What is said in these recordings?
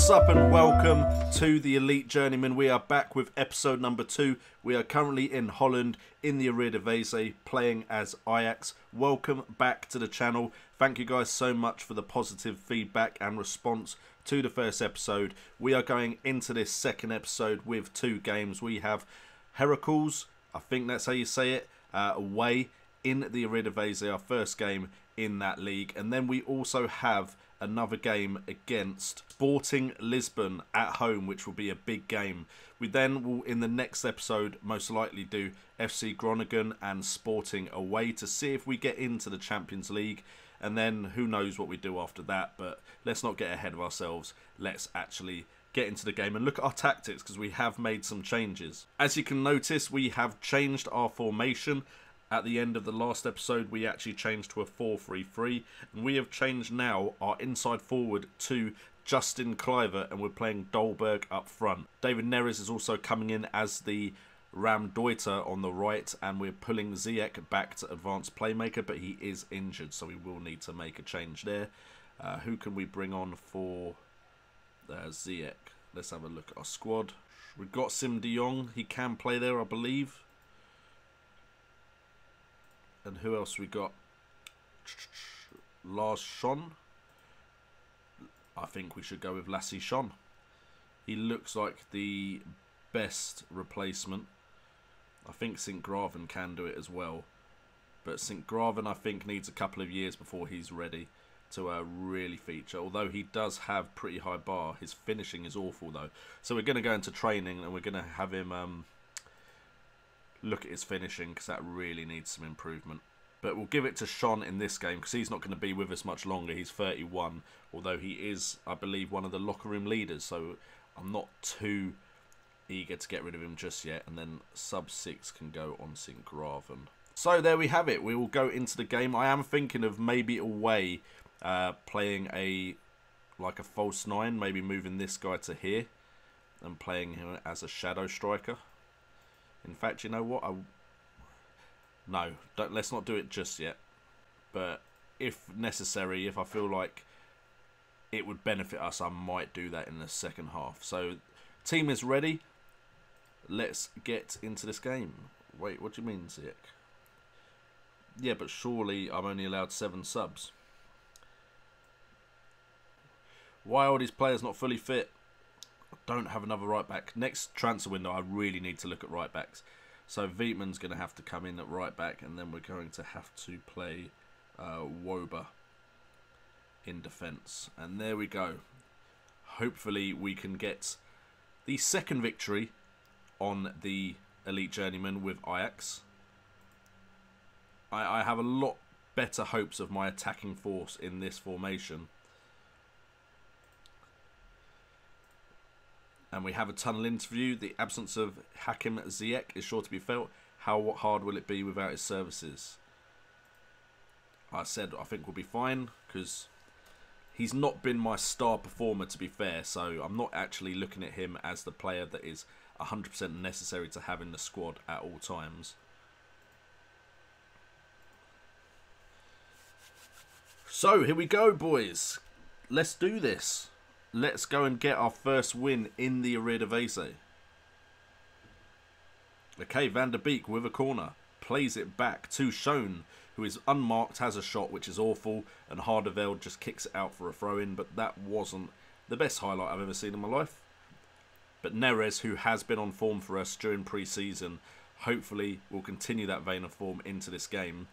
What's up and welcome to the Elite Journeyman. We are back with episode number 2. We are currently in Holland in the Eredivisie playing as Ajax. Welcome back to the channel. Thank you guys so much for the positive feedback and response to the first episode. We are going into this second episode with 2 games. We have Heracles, I think that's how you say it, away in the Eredivisie, our first game in that league. And then we also have another game against Sporting Lisbon at home, which will be a big game. We then will, in the next episode, most likely do FC Groningen and Sporting away to see if we get into the Champions League. And then who knows what we do after that. But let's not get ahead of ourselves. Let's actually get into the game and look at our tactics, because we have made some changes. As you can notice, we have changed our formation. At the end of the last episode, we actually changed to a 4-3-3. And we have changed now our inside forward to Justin Kluivert, and we're playing Dolberg up front. David Neres is also coming in as the Ram Deuter on the right, and we're pulling Ziyech back to advanced playmaker, but he is injured, so we will need to make a change there. Who can we bring on for Ziyech? Let's have a look at our squad. We've got Sim de Jong. He can play there, I believe. And who else we got? Lars Schon. I think we should go with Lassie Schon. He looks like the best replacement. I think St. Graven can do it as well. But St. Graven, I think, needs a couple of years before he's ready to really feature. Although he does have pretty high bar. His finishing is awful, though. So we're going to go into training and we're going to have him look at his finishing, because that really needs some improvement. But we'll give it to Sean in this game, because he's not going to be with us much longer. He's 31, although he is, I believe, one of the locker room leaders. So I'm not too eager to get rid of him just yet. And then sub 6 can go on St. Graven. So there we have it. We will go into the game. I am thinking of maybe away playing like a false 9, maybe moving this guy to here and playing him as a shadow striker. In fact, you know what? No, let's not do it just yet. But if necessary, if I feel like it would benefit us, I might do that in the second half. So, team is ready. Let's get into this game. Wait, what do you mean, Ziyech? Yeah, but surely I'm only allowed 7 subs. Why are all these players not fully fit? I don't have another right back. Next transfer window, I really need to look at right backs. So Vietman's going to have to come in at right back, and then we're going to have to play Woba in defence. And there we go. Hopefully we can get the second victory on the Elite Journeyman with Ajax. I have a lot better hopes of my attacking force in this formation. And we have a tunnel interview. The absence of Hakim Ziyech is sure to be felt. How hard will it be without his services? I said I think we'll be fine, because he's not been my star performer, to be fair. So I'm not actually looking at him as the player that is 100% necessary to have in the squad at all times. So here we go, boys. Let's do this. Let's go and get our first win in the Eredivisie. Okay, Van der Beek with a corner. Plays it back to Schoen, who is unmarked, has a shot, which is awful. And Hardeveld just kicks it out for a throw-in. But that wasn't the best highlight I've ever seen in my life. But Neres, who has been on form for us during pre-season, hopefully will continue that vein of form into this game.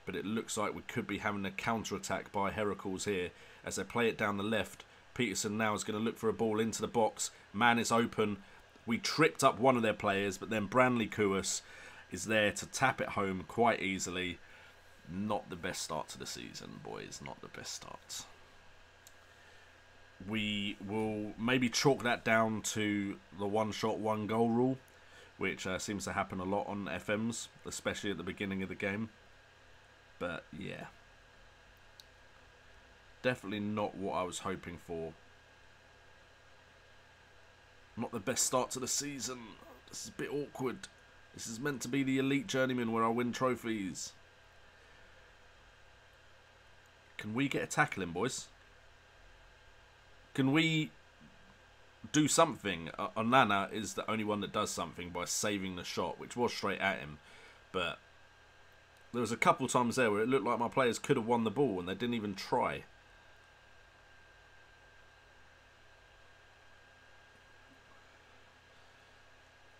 But it looks like we could be having a counter-attack by Heracles here as they play it down the left. Peterson now is going to look for a ball into the box. Man is open. We tripped up one of their players, but then Branley Kouas is there to tap it home quite easily. Not the best start to the season, boys. Not the best start. We will maybe chalk that down to the one-shot, one-goal rule, which seems to happen a lot on FMs, especially at the beginning of the game. But, yeah. Definitely not what I was hoping for. Not the best start to the season. This is a bit awkward. This is meant to be the Elite Journeyman where I win trophies. Can we get a tackle in, boys? Can we do something. Onana is the only one that does something by saving the shot, which was straight at him. But there was a couple times there where it looked like my players could have won the ball and they didn't even try.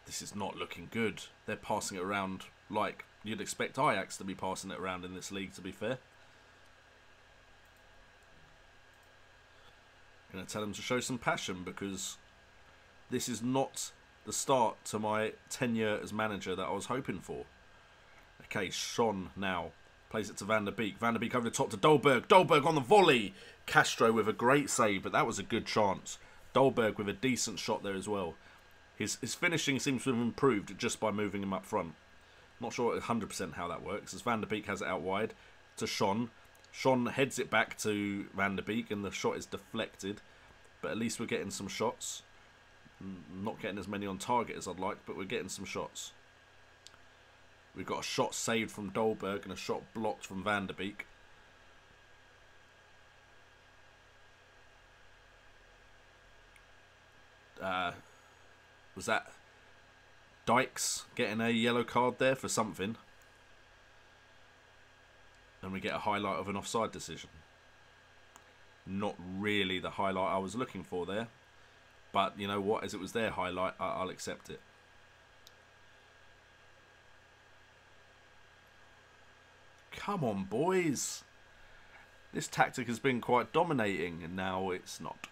This is not looking good. They're passing it around like you'd expect Ajax to be passing it around in this league, to be fair. I'm going to tell them to show some passion, because this is not the start to my tenure as manager that I was hoping for. Okay, Sean now plays it to Van der Beek. Van der Beek over the top to Dolberg. Dolberg on the volley. Castro with a great save, but that was a good chance. Dolberg with a decent shot there as well. His finishing seems to have improved just by moving him up front. Not sure 100% how that works, as Van der Beek has it out wide to Sean. Sean heads it back to Van der Beek and the shot is deflected. But at least we're getting some shots. Not getting as many on target as I'd like, but we're getting some shots. We've got a shot saved from Dolberg and a shot blocked from Van der Beek. Was that Dykes getting a yellow card there for something? And we get a highlight of an offside decision. Not really the highlight I was looking for there. But you know what? As it was their highlight, I'll accept it. Come on, boys. This tactic has been quite dominating, and now it's not.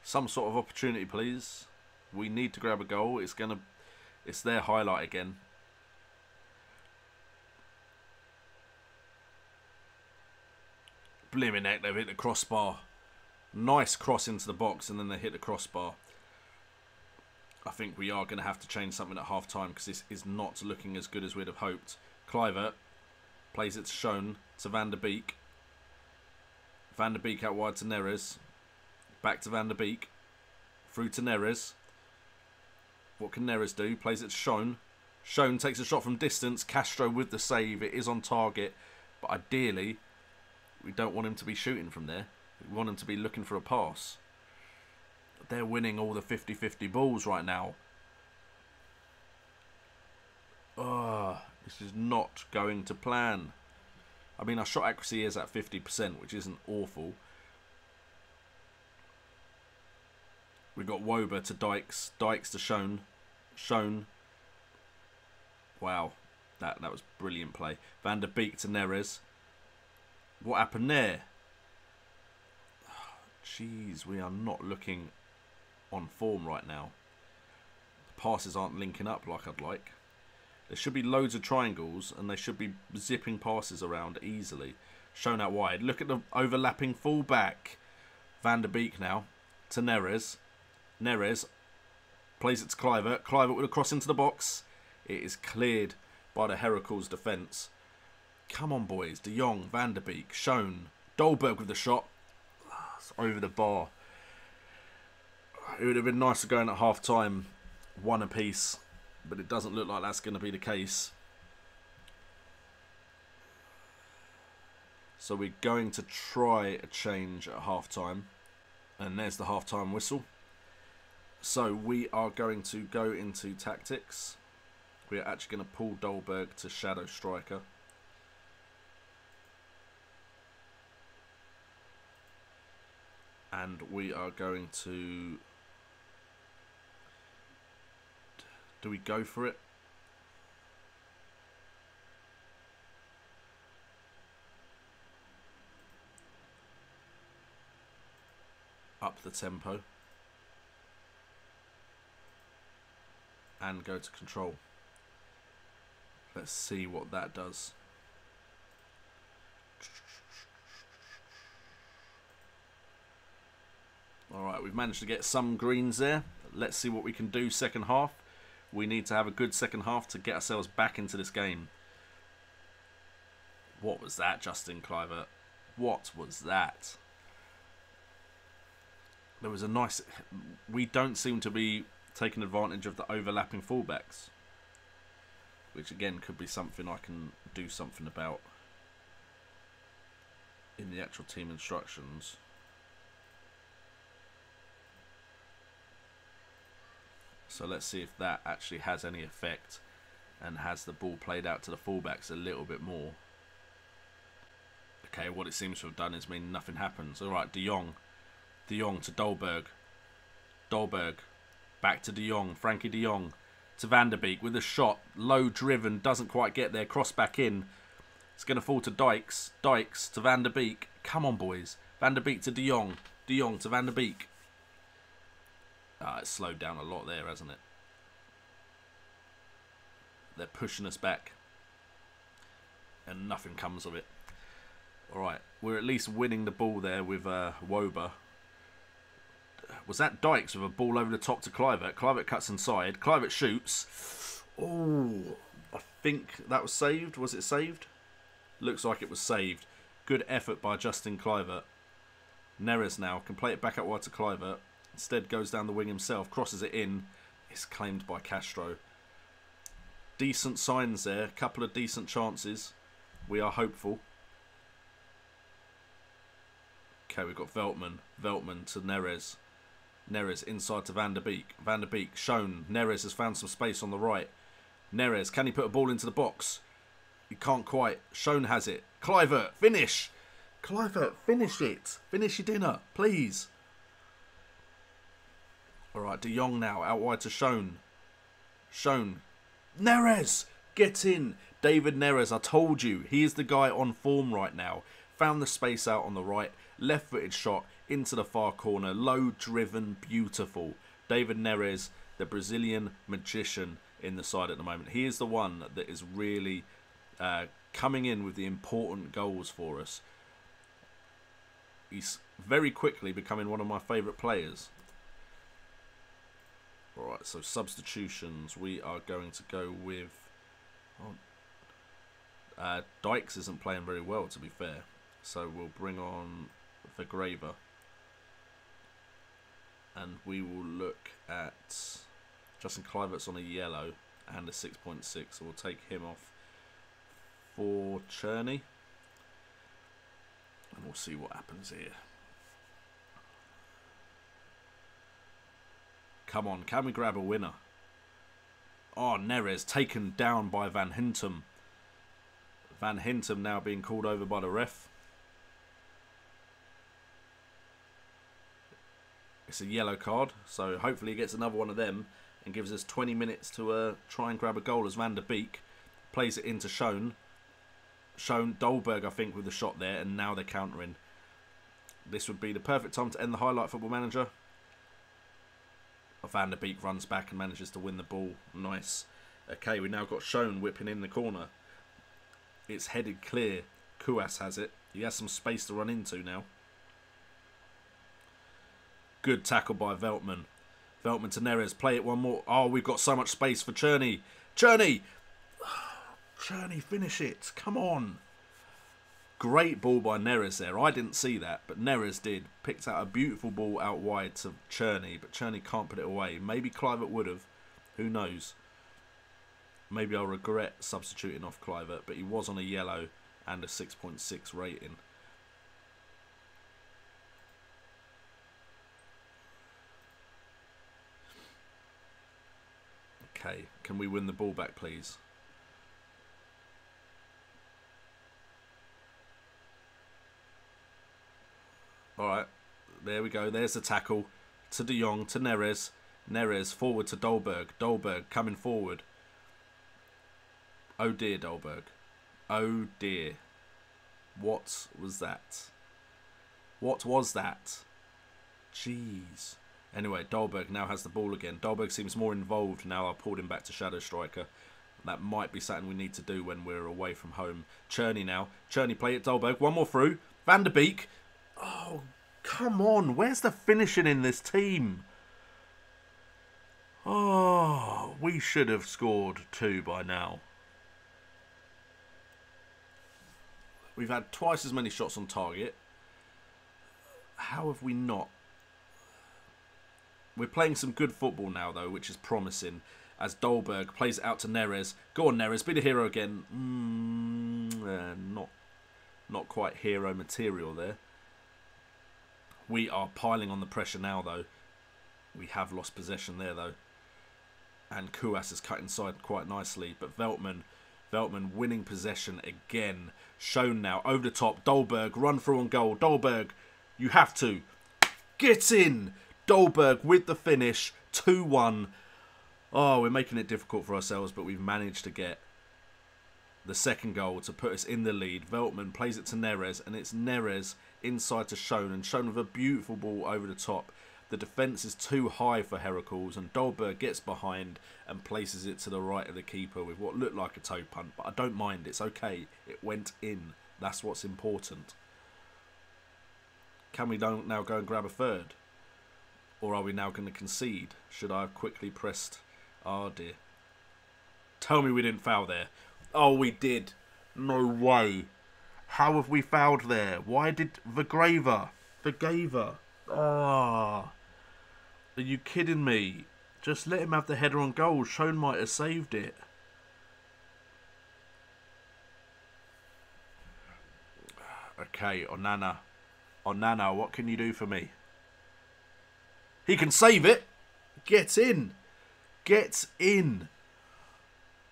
Some sort of opportunity, please. We need to grab a goal. It's their highlight again. Blimmin' heck, they've hit the crossbar. Nice cross into the box, and then they hit the crossbar. I think we are going to have to change something at half time, because this is not looking as good as we'd have hoped. Kluivert plays it to Schoen to Van der Beek. Van der Beek out wide to Neres. Back to Van der Beek. Through to Neres. What can Neres do? Plays it to Schoen. Schoen takes a shot from distance. Castro with the save. It is on target. But ideally, we don't want him to be shooting from there. We want him to be looking for a pass. They're winning all the 50-50 balls right now. This is not going to plan. I mean, our shot accuracy is at 50%, which isn't awful. We've got Wober to Dykes. Dykes to Schoen. Schoen. Wow. That was brilliant play. Van der Beek to Neres. What happened there? Jeez, we are not looking on form right now. The passes aren't linking up like I'd like. There should be loads of triangles and they should be zipping passes around easily. Shown out wide. Look at the overlapping fullback. Van der Beek now to Neres. Neres plays it to Kluivert. Kluivert with a cross into the box. It is cleared by the Heracles defence. Come on, boys. De Jong, Van der Beek, Schoen. Dolberg with the shot. It's over the bar. It would have been nice to go in at half time, one apiece, but it doesn't look like that's going to be the case. So we're going to try a change at half time, and there's the half time whistle. So we are going to go into tactics. We are actually going to pull Dolberg to shadow striker. And we are going to... Do we go for it? Up the tempo. And go to control. Let's see what that does. Alright, we've managed to get some greens there. Let's see what we can do second half. We need to have a good second half to get ourselves back into this game. What was that, Justin Kluivert? What was that? There was a nice... We don't seem to be taking advantage of the overlapping fullbacks. which again could be something I can do something about in the actual team instructions. So let's see if that actually has any effect and has the ball played out to the fullbacks a little bit more. Okay, what it seems to have done is mean nothing happens. Alright, De Jong. De Jong to Dolberg. Dolberg. Back to De Jong. Frankie De Jong to Van der Beek with a shot. Low driven. Doesn't quite get there. Cross back in. It's going to fall to Dykes. Dykes to Van der Beek. Come on, boys. Van der Beek to De Jong. De Jong to Van der Beek. It's slowed down a lot there, hasn't it? They're pushing us back. And nothing comes of it. Alright, we're at least winning the ball there with Woba. Was that Dykes with a ball over the top to Kluivert? Kluivert cuts inside. Kluivert shoots. Oh, I think that was saved. Was it saved? Looks like it was saved. Good effort by Justin Kluivert. Neres now can play it back out wide to Kluivert. Instead goes down the wing himself. Crosses it in. It's claimed by Castro. Decent signs there. Couple of decent chances. We are hopeful. Okay, we've got Veltman. Veltman to Neres. Neres inside to Van der Beek. Van der Beek shown. Neres has found some space on the right. Neres, can he put a ball into the box? He can't quite. Shown has it. Kluivert, finish! Kluivert, finish it. Finish your dinner, please. Alright, De Jong now. Out wide to Shown. Shown. Neres! Get in! David Neres, I told you. He is the guy on form right now. Found the space out on the right. Left-footed shot into the far corner. Low-driven, beautiful. David Neres, the Brazilian magician in the side at the moment. He is the one that is really coming in with the important goals for us. He's very quickly becoming one of my favourite players. Alright, so substitutions. We are going to go with... Dykes isn't playing very well, to be fair. So we'll bring on Vergraver. And we will look at... Justin Kluivert's on a yellow and a 6.6. So we'll take him off for Cherney. And we'll see what happens here. Come on, can we grab a winner? Oh, Neres taken down by Van Hintem. Van Hintem now being called over by the ref. It's a yellow card, so hopefully he gets another one of them and gives us 20 minutes to try and grab a goal as Van der Beek plays it into Shown. Shown, Dolberg I think with the shot there, and now they're countering. This would be the perfect time to end the highlight football manager. Van der Beek runs back and manages to win the ball. Nice. Okay, we now got Shown whipping in the corner. It's headed clear. Kuas has it. He has some space to run into now. Good tackle by Veltman. Veltman to Neres. Play it one more. Oh, we've got so much space for Cherney. Cherney! Cherney, finish it. Come on. Great ball by Neres there. I didn't see that, but Neres did. Picked out a beautiful ball out wide to Cherney, but Cherney can't put it away. Maybe Kluivert would have. Who knows? Maybe I'll regret substituting off Kluivert, but he was on a yellow and a 6.6 rating. Okay, can we win the ball back, please? Alright, there we go. There's the tackle to De Jong, to Neres. Neres forward to Dolberg. Dolberg coming forward. Oh dear, Dolberg. Oh dear. What was that? What was that? Jeez. Anyway, Dolberg now has the ball again. Dolberg seems more involved now. I pulled him back to Shadow Striker. That might be something we need to do when we're away from home. Cherney now. Cherney play it, Dolberg. One more through. Van der Beek. Oh, come on. Where's the finishing in this team? Oh, we should have scored 2 by now. We've had twice as many shots on target. How have we not? We're playing some good football now, though, which is promising. as Dolberg plays it out to Neres. Go on, Neres, be the hero again. Not quite hero material there. We are piling on the pressure now, though. We have lost possession there, though. And Kouas is cut inside quite nicely. But Veltman winning possession again. Shown now. Over the top. Dolberg, run through on goal. Dolberg, you have to. Get in! Dolberg with the finish. 2-1. Oh, we're making it difficult for ourselves, but we've managed to get the second goal to put us in the lead. Veltman plays it to Neres, and it's Neres inside to Schoen, and Schoen with a beautiful ball over the top. The defence is too high for Heracles, and Dolberg gets behind and places it to the right of the keeper with what looked like a toe punt, but I don't mind. It's okay. It went in. That's what's important. Can we now go and grab a third? Or are we now going to concede? Should I have quickly pressed... Oh, dear. Tell me we didn't foul there. Oh, we did. No way. How have we fouled there? Why did Vergaver? Ah. Are you kidding me? Just let him have the header on goal. Schoen might have saved it. Okay, Onana. Onana, what can you do for me? He can save it. Get in. Get in.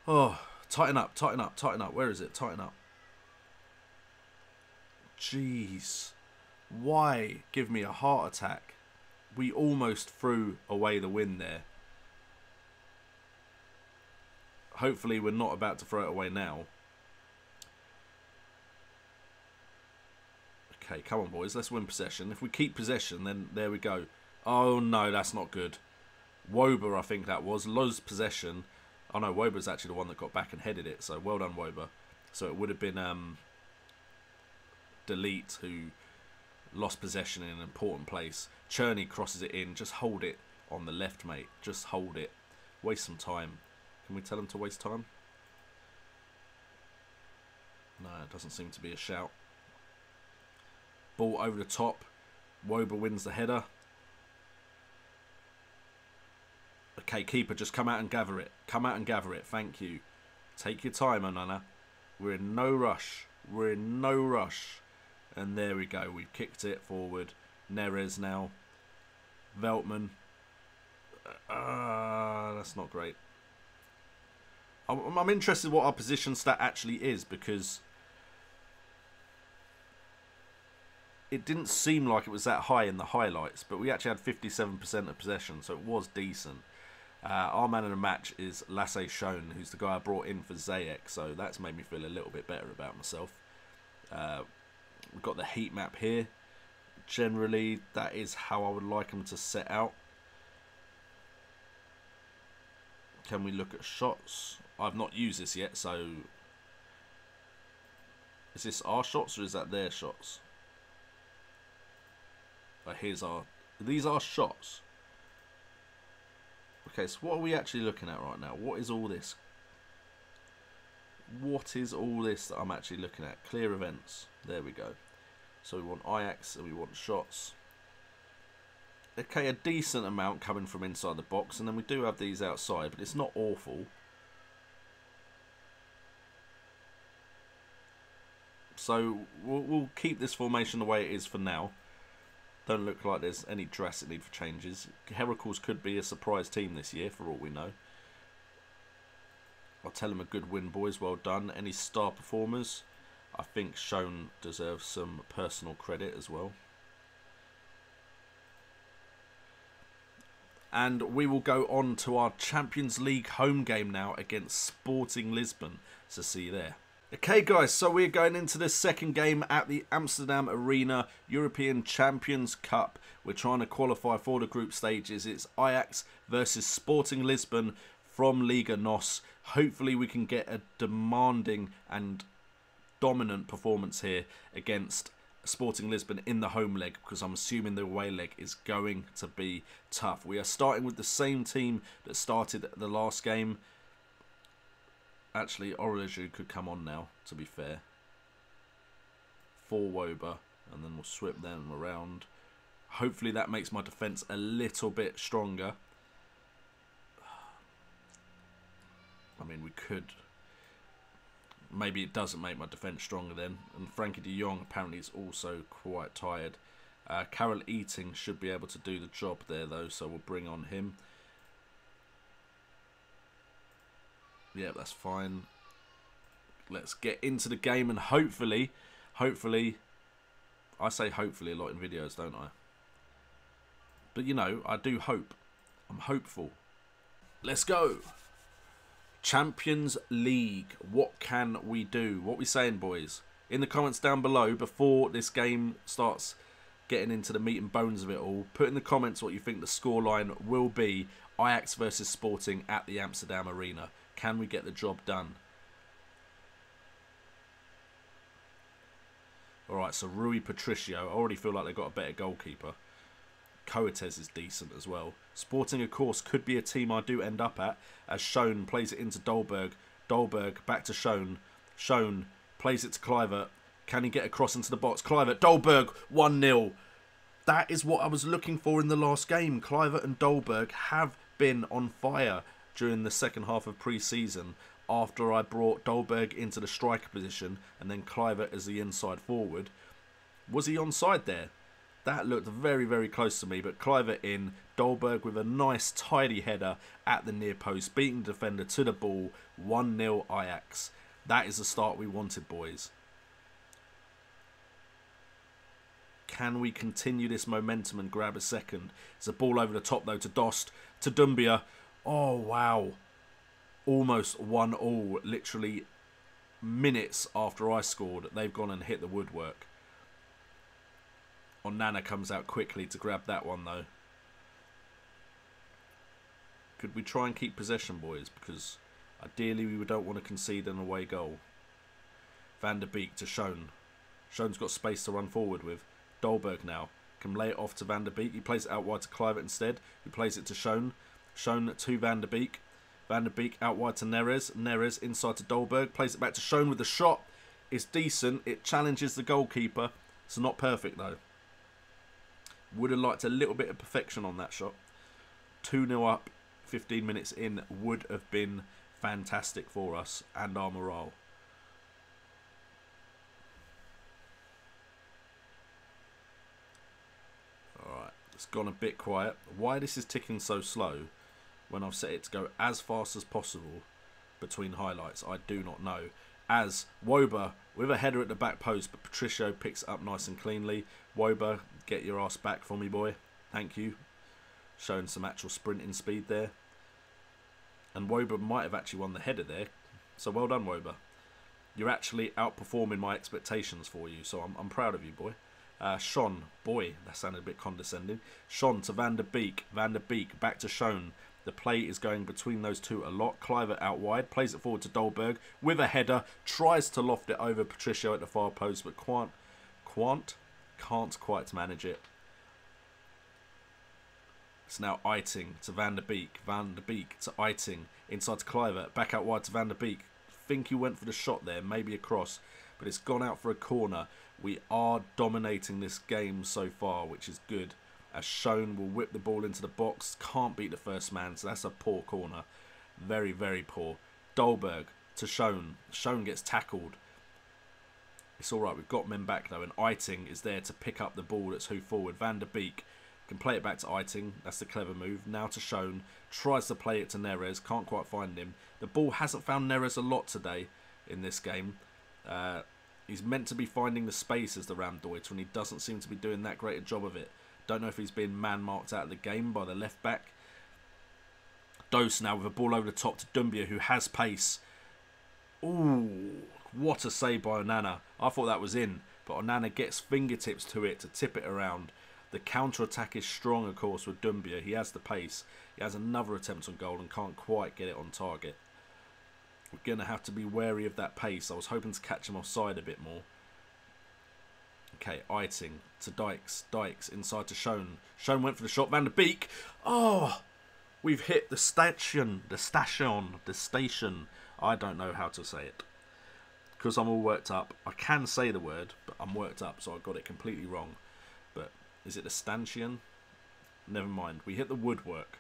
Oh, tighten up, tighten up, tighten up. Where is it? Tighten up. Jeez. Why give me a heart attack? We almost threw away the win there. Hopefully we're not about to throw it away now. Okay, come on, boys. Let's win possession. If we keep possession, then there we go. Oh, no, that's not good. Wober, I think that was. Lost possession. Oh, no, Wober's actually the one that got back and headed it. So, well done, Wober. So, it would have been Delete who lost possession in an important place. Cherney crosses it in. Just hold it on the left, mate. Just hold it. Waste some time. Can we tell him to waste time? No, it doesn't seem to be a shout. Ball over the top. Wober wins the header. Okay, keeper, just come out and gather it. Come out and gather it. Thank you. Take your time, Onana. We're in no rush. We're in no rush. And there we go. We've kicked it forward. Neres now. Veltman. That's not great. I'm interested what our position stat actually is, because it didn't seem like it was that high in the highlights, but we actually had 57% of possession, so it was decent. Our man of the match is Lasse Schoen, who's the guy I brought in for Zayek, so that's made me feel a little bit better about myself. We've got the heat map here. Generally, that is how I would like them to set out. Can we look at shots? I've not used this yet, so... Is this our shots or is that their shots? Here's our... These are shots. Okay, so what are we actually looking at right now? What is all this? What is all this that I'm actually looking at? Clear events. There we go. So we want Ajax and we want shots. Okay, a decent amount coming from inside the box, and then we do have these outside, but it's not awful. So we'll keep this formation the way it is for now. Don't look like there's any drastic need for changes. Heracles could be a surprise team this year, for all we know. I'll tell them a good win, boys. Well done. Any star performers? I think Schoen deserves some personal credit as well. And we will go on to our Champions League home game now against Sporting Lisbon. So see you there. Okay guys, so we're going into the second game at the Amsterdam Arena European Champions Cup. We're trying to qualify for the group stages. It's Ajax versus Sporting Lisbon from Liga NOS. Hopefully we can get a demanding and dominant performance here against Sporting Lisbon in the home leg, because I'm assuming the away leg is going to be tough. We are starting with the same team that started the last game. Actually, Oreliju could come on now, to be fair. For Wober, and then we'll swip them around. Hopefully that makes my defence a little bit stronger. mean, we could. Maybe it doesn't make my defence stronger then. And Frankie de Jong apparently is also quite tired. Carol Eating should be able to do the job there though, so we'll bring on him. Yeah, that's fine. Let's get into the game and hopefully, I say hopefully a lot in videos, don't I? But you know, I do hope. I'm hopeful. Let's go. Champions League. What can we do? What we saying, boys? In the comments down below, before this game starts getting into the meat and bones of it all, put in the comments what you think the scoreline will be. Ajax versus Sporting at the Amsterdam Arena. Can we get the job done? Alright, so Rui Patricio. I already feel like they've got a better goalkeeper. Coates is decent as well. Sporting, of course, could be a team I do end up at, as Schoen plays it into Dolberg. Dolberg back to Schoen. Schoen plays it to Kluivert. Can he get across into the box? Kluivert, Dolberg, 1-0. That is what I was looking for in the last game. Kluivert and Dolberg have been on fire during the second half of pre-season after I brought Dolberg into the striker position and then Kluivert as the inside forward. Was he onside there? That looked very, very close to me, but Kluivert in, Dolberg with a nice tidy header at the near post, beating the defender to the ball, 1-0 Ajax. That is the start we wanted, boys. Can we continue this momentum and grab a second? It's a ball over the top though to Dost, to Dumbia. Oh, wow. Almost 1-1, literally minutes after I scored. They've gone and hit the woodwork. Onana comes out quickly to grab that one though. Could we try and keep possession, boys? Because ideally we don't want to concede an away goal. Van der Beek to Schoen. Schoen's got space to run forward with. Dolberg now can lay it off to Van der Beek. He plays it out wide to Kluivert instead. He plays it to Schoen. Schoen to Van der Beek. Van der Beek out wide to Neres. Neres inside to Dolberg. Plays it back to Schoen with the shot. It's decent. It challenges the goalkeeper. It's not perfect though. Would have liked a little bit of perfection on that shot. 2-0 up, 15 minutes in would have been fantastic for us and our morale. Alright, it's gone a bit quiet. Why this is ticking so slow when I've set it to go as fast as possible between highlights, I do not know. As Wober with a header at the back post, but Patricio picks it up nice and cleanly. Wober, get your ass back for me, boy. Thank you. Showing some actual sprinting speed there. And Wober might have actually won the header there. So well done, Wober. You're actually outperforming my expectations for you. So I'm proud of you, boy. Sean, boy, that sounded a bit condescending. Sean to Van der Beek. Van der Beek back to Schoen. The play is going between those two a lot. Kluivert out wide. Plays it forward to Dolberg with a header. Tries to loft it over Patricio at the far post. But can't quite manage it. It's now Eiting to Van der Beek. Van der Beek to Eiting. Inside to Kluivert. Back out wide to Van der Beek. Think he went for the shot there. Maybe a cross. But it's gone out for a corner. We are dominating this game so far, which is good. As Schoen will whip the ball into the box. Can't beat the first man, so that's a poor corner. Very, very poor. Dolberg to Schoen. Schoen gets tackled. It's alright, we've got men back though, and Eiting is there to pick up the ball that's who forward. Van der Beek can play it back to Eiting. That's the clever move. Now to Schoen. Tries to play it to Neres. Can't quite find him. The ball hasn't found Neres a lot today in this game. He's meant to be finding the space as the Ramdeuter, and he doesn't seem to be doing that great a job of it. Don't know if he's been man-marked out of the game by the left-back. Dose now with a ball over the top to Dumbia, who has pace. Ooh, what a save by Onana. I thought that was in, but Onana gets fingertips to it to tip it around. The counter-attack is strong, of course, with Dumbia. He has the pace. He has another attempt on goal and can't quite get it on target. We're going to have to be wary of that pace. I was hoping to catch him offside a bit more. Okay, Eiting to Dykes. Dykes inside to Schoen. Schoen went for the shot. Van der Beek. Oh, we've hit the station. The station. I don't know how to say it. Because I'm all worked up. I can say the word, but I'm worked up, so I got it completely wrong. But is it the stanchion? Never mind. We hit the woodwork.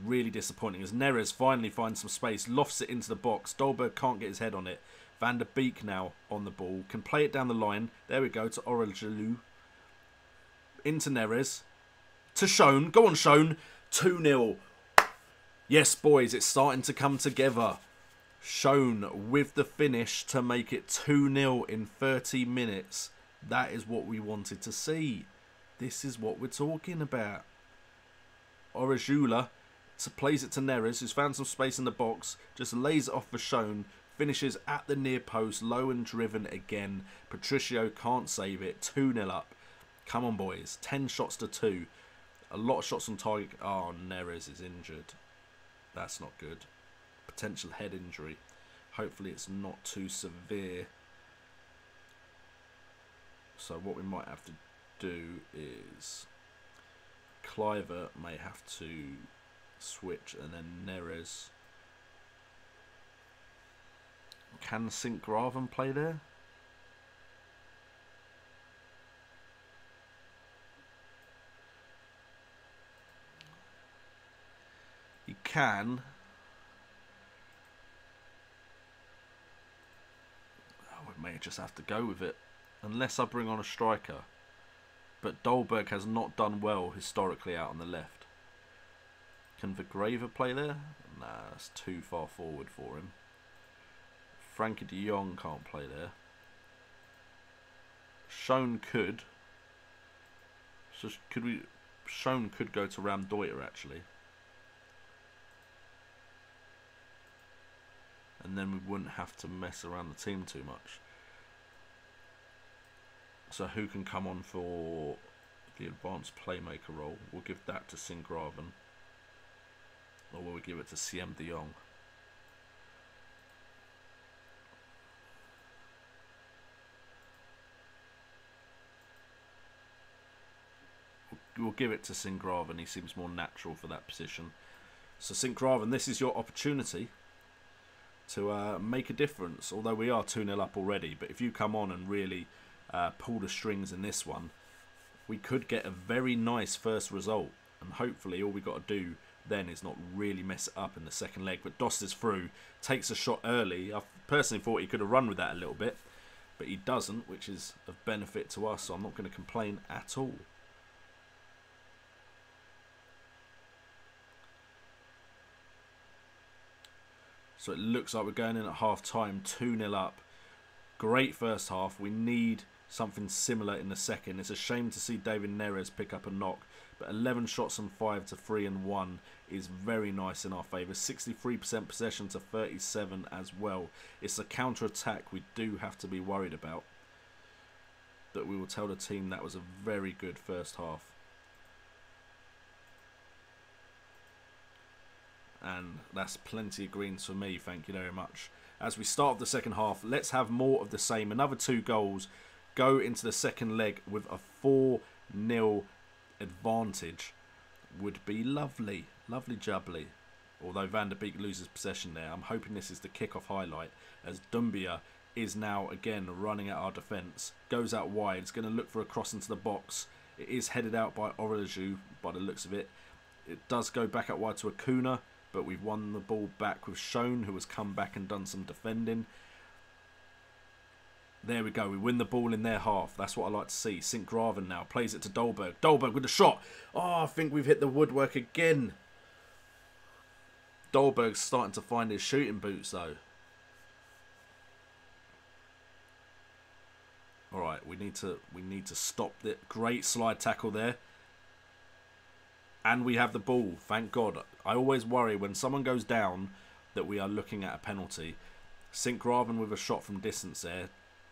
Really disappointing as Neres finally finds some space, lofts it into the box. Dolberg can't get his head on it. Van der Beek now on the ball, can play it down the line. There we go to Oreljalou. Into Neres. To Schoen. Go on, Schoen. 2-0. Yes, boys, it's starting to come together. Schoen with the finish to make it 2-0 in 30 minutes. That is what we wanted to see. This is what we're talking about. Orejula plays it to Neres, who's found some space in the box. Just lays it off for Schoen. Finishes at the near post. Low and driven again. Patricio can't save it. 2-0 up. Come on, boys. 10 shots to 2. A lot of shots on target. Oh, Neres is injured. That's not good. Potential head injury. Hopefully it's not too severe. So what we might have to do is Cliver may have to switch, and then Neres. Can Sint-Graven play there? He can. Oh, we may just have to go with it. Unless I bring on a striker. But Dolberg has not done well historically out on the left. Can Vigreva play there? Nah, that's too far forward for him. Frankie de Jong can't play there. Schoen could. So could we? Schoen could go to Ramdeuter actually. And then we wouldn't have to mess around the team too much. So who can come on for the advanced playmaker role? We'll give that to Sint-Graven. Or will we give it to CM de Jong? We'll give it to Sint-Graven. He seems more natural for that position. So Sint-Graven, this is your opportunity to make a difference. Although we are 2-0 up already. But if you come on and really pull the strings in this one, we could get a very nice first result. And hopefully all we got to do then is not really mess it up in the second leg. But Dost is through. Takes a shot early. I personally thought he could have run with that a little bit. But he doesn't, which is of benefit to us. So I'm not going to complain at all. So it looks like we're going in at half-time, 2-0 up. Great first half. We need something similar in the second. It's a shame to see David Neres pick up a knock, but 11 shots on 5 to 3 and 1 is very nice in our favour. 63% possession to 37 as well. It's a counter-attack we do have to be worried about. That we will tell the team that was a very good first half. And that's plenty of greens for me, thank you very much. As we start the second half, let's have more of the same. Another 2 goals. Go into the second leg with a 4-0 advantage. Would be lovely. Lovely jubbly. Although Van der Beek loses possession there. I'm hoping this is the kickoff highlight. As Dumbia is now again running at our defence. Goes out wide. It's going to look for a cross into the box. It is headed out by Orelju by the looks of it. It does go back out wide to Acuna. But we've won the ball back with Schoen, who has come back and done some defending. There we go. We win the ball in their half. That's what I like to see. Sint-Graven now plays it to Dolberg. Dolberg with a shot. Oh, I think we've hit the woodwork again. Dolberg's starting to find his shooting boots, though. All right, we need to stop the great slide tackle there. And we have the ball, thank God. I always worry when someone goes down that we are looking at a penalty. Sint-Graven with a shot from distance there.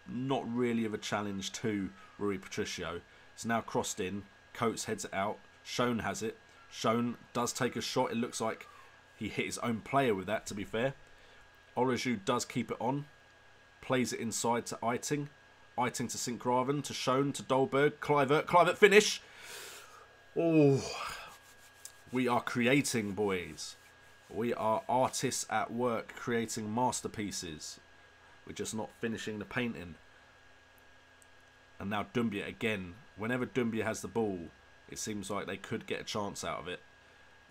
Not really of a challenge to Rui Patricio. It's now crossed in. Coates heads it out. Schoen has it. Schoen does take a shot. It looks like he hit his own player with that, to be fair. Orejou does keep it on. Plays it inside to Eiting. Eiting to Sint-Graven. To Schoen. To Dolberg. Kluivert. Kluivert finish. Oh... We are creating, boys. We are artists at work creating masterpieces. We're just not finishing the painting. And now Dumbia again. Whenever Dumbia has the ball, it seems like they could get a chance out of it.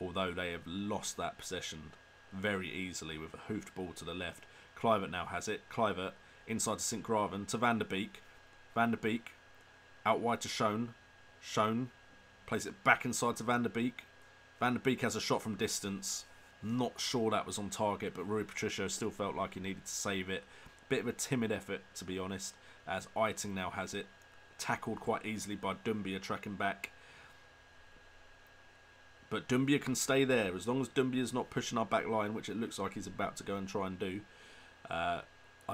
although they have lost that possession very easily with a hoofed ball to the left. Kluivert now has it. Kluivert inside to St. Graven to Van der Beek. Van der Beek out wide to Schoen. Schoen plays it back inside to Van der Beek. Van der Beek has a shot from distance. Not sure that was on target, but Rui Patricio still felt like he needed to save it. Bit of a timid effort, to be honest, as Eiting now has it. Tackled quite easily by Doumbia tracking back. But Doumbia can stay there as long as Doumbia's not pushing our back line, which it looks like he's about to go and try and do. I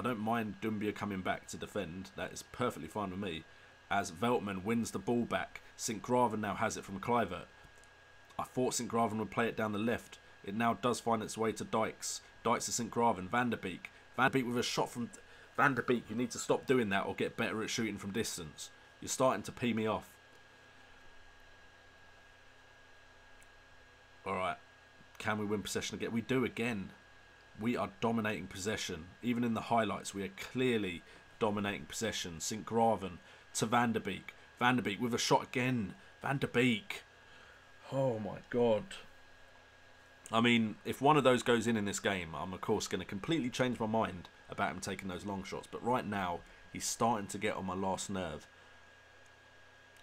don't mind Doumbia coming back to defend. That is perfectly fine with me. As Veltman wins the ball back. St. Graven now has it from Kluivert. I thought St. Graven would play it down the left. It now does find its way to Dykes. Dykes to St. Graven. Van der Beek. Van der Beek with a shot from... Van der Beek, you need to stop doing that or get better at shooting from distance. You're starting to pee me off. Alright. Can we win possession again? We do again. We are dominating possession. Even in the highlights, we are clearly dominating possession. St. Graven to Van der Beek. Van der Beek with a shot again. Van der Beek. Oh my god. I mean, if one of those goes in this game, I'm of course going to completely change my mind about him taking those long shots. But right now, he's starting to get on my last nerve.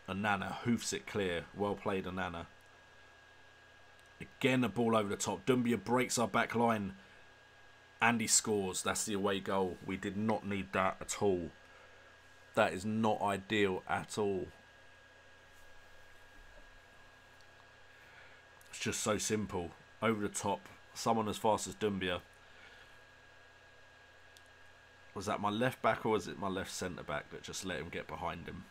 Onana hoofs it clear. Well played, Onana. Again, a ball over the top. Doumbia breaks our back line. And he scores. That's the away goal. We did not need that at all. That is not ideal at all. It's just so simple. Over the top. Someone as fast as Doumbia. Was that my left back or was it my left centre back that just let him get behind him?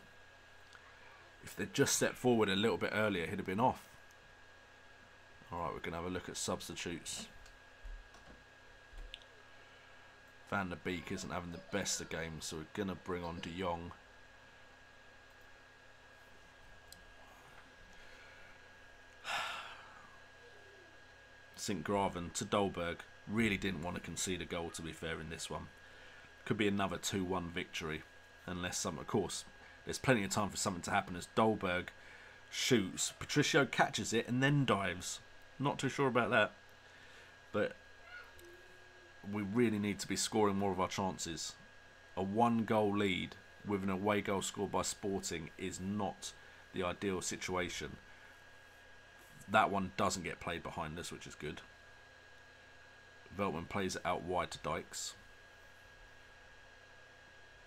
If they'd just stepped forward a little bit earlier, he'd have been off. Alright, we're going to have a look at substitutes. Van der Beek isn't having the best of games, so we're going to bring on De Jong. St. Graven to Dolberg. Really didn't want to concede a goal, to be fair, in this one. Could be another 2-1 victory. Unless some, of course, there's plenty of time for something to happen as Dolberg shoots. Patricio catches it and then dives. Not too sure about that. But we really need to be scoring more of our chances. A 1-goal lead with an away goal scored by Sporting is not the ideal situation. That one doesn't get played behind us, which is good. Veltman plays it out wide to Dykes.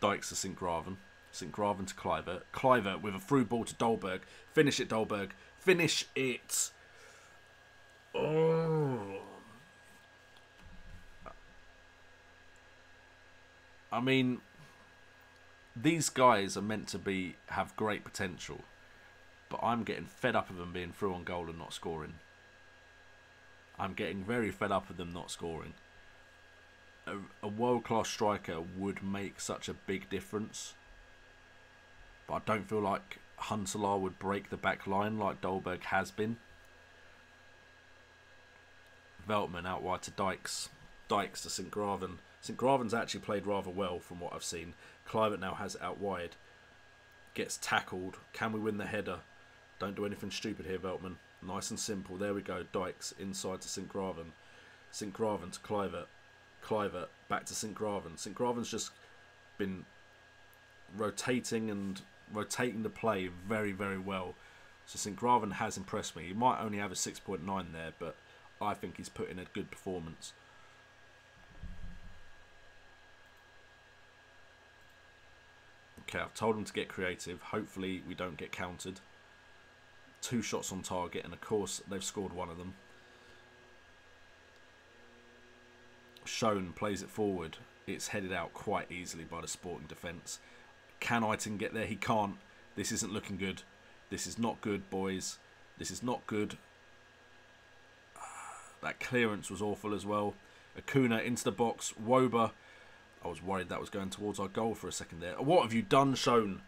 Dykes to St. Graven. St. Graven to Kluivert. Kluivert with a through ball to Dolberg. Finish it, Dolberg. Finish it. Oh. I mean, these guys are meant to have great potential, but I'm getting fed up of them being through on goal and not scoring. I'm getting very fed up of them not scoring. A world-class striker would make such a big difference, but I don't feel like Huntelaar would break the back line like Dolberg has been. Veltman out wide to Dykes. Dykes to St. Graven. St. Graven's actually played rather well from what I've seen. Kluivert now has it out wide. Gets tackled. Can we win the header? Don't do anything stupid here, Veltman. Nice and simple. There we go. Dykes inside to St. Graven. St. Graven to Kluivert. Kluivert back to St. Graven. St. Graven's just been rotating the play very, very well. So St. Graven has impressed me. He might only have a 6.9 there, but I think he's put in a good performance. Okay, I've told him to get creative. Hopefully we don't get countered. 2 shots on target, and of course they've scored one of them. Schoen plays it forward. It's headed out quite easily by the Sporting defence. Can Eiting get there? He can't. This isn't looking good. This is not good, boys. This is not good. That clearance was awful as well. Acuna into the box. Woba. I was worried that was going towards our goal for a second there. What have you done, Schoen?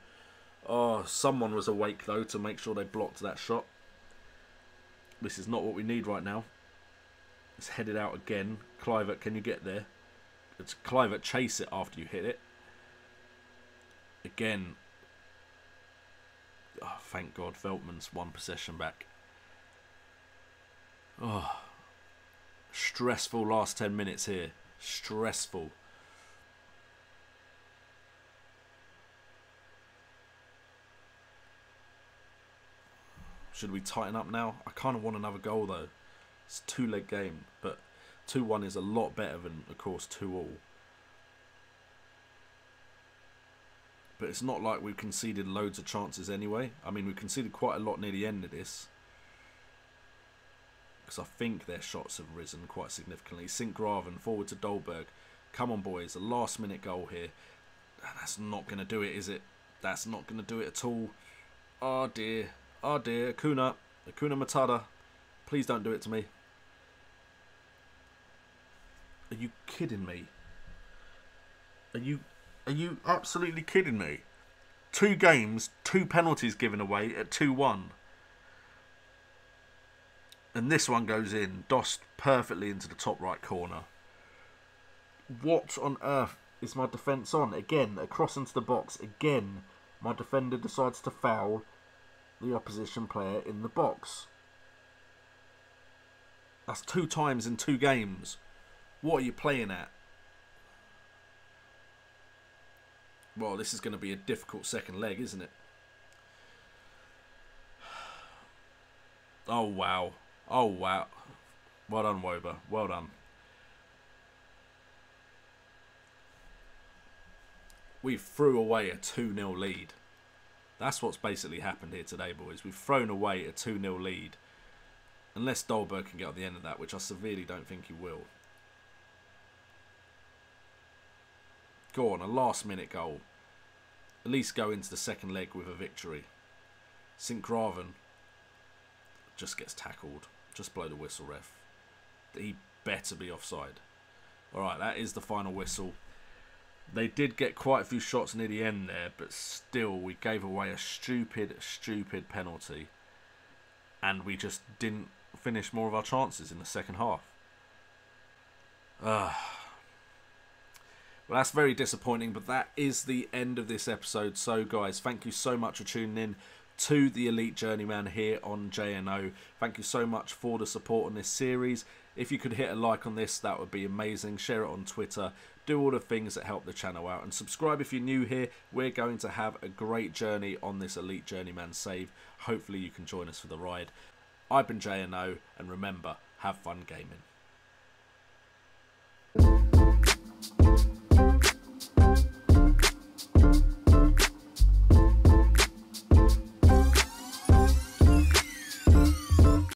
Oh, someone was awake, though, to make sure they blocked that shot. This is not what we need right now. It's headed out again. Kluivert, can you get there? It's Kluivert, chase it after you hit it. Again. Oh, thank God, Veltman's 1 possession back. Oh, stressful last 10 minutes here. Stressful. Should we tighten up now? I kind of want another goal though. It's a 2-leg game, but 2-1 is a lot better than, of course, 2-2. But it's not like we've conceded loads of chances anyway. I mean, we conceded quite a lot near the end of this. Because I think their shots have risen quite significantly. Sint-Graven forward to Dolberg. Come on, boys. A last-minute goal here. That's not going to do it, is it? That's not going to do it at all. Oh, dear. Oh, dear. Acuna Matata. Please don't do it to me. Are you kidding me? Are you absolutely kidding me? 2 games, 2 penalties given away at 2-1. And this one goes in, dossed perfectly into the top right corner. What on earth is my defence on? Again, a cross into the box. Again, my defender decides to foul the opposition player in the box. That's 2 times in 2 games. What are you playing at? Well, this is going to be a difficult second leg, isn't it? Oh, wow. Oh, wow. Well done, Woba. Well done. We threw away a 2-0 lead. That's what's basically happened here today, boys. We've thrown away a 2-0 lead. Unless Dolberg can get on the end of that, which I severely don't think he will. Go on, a last-minute goal. At least go into the second leg with a victory. Sint-Graven just gets tackled. Just blow the whistle, ref. He better be offside. Alright, that is the final whistle. They did get quite a few shots near the end there, but still, we gave away a stupid, stupid penalty. And we just didn't finish more of our chances in the second half. Well, that's very disappointing, but that is the end of this episode. So, guys, thank you so much for tuning in to the Elite Journeyman here on JNO. Thank you so much for the support on this series. If you could hit a like on this, that would be amazing. Share it on Twitter. Do all the things that help the channel out. And subscribe if you're new here. We're going to have a great journey on this Elite Journeyman save. Hopefully you can join us for the ride. I've been JNO, and remember, have fun gaming.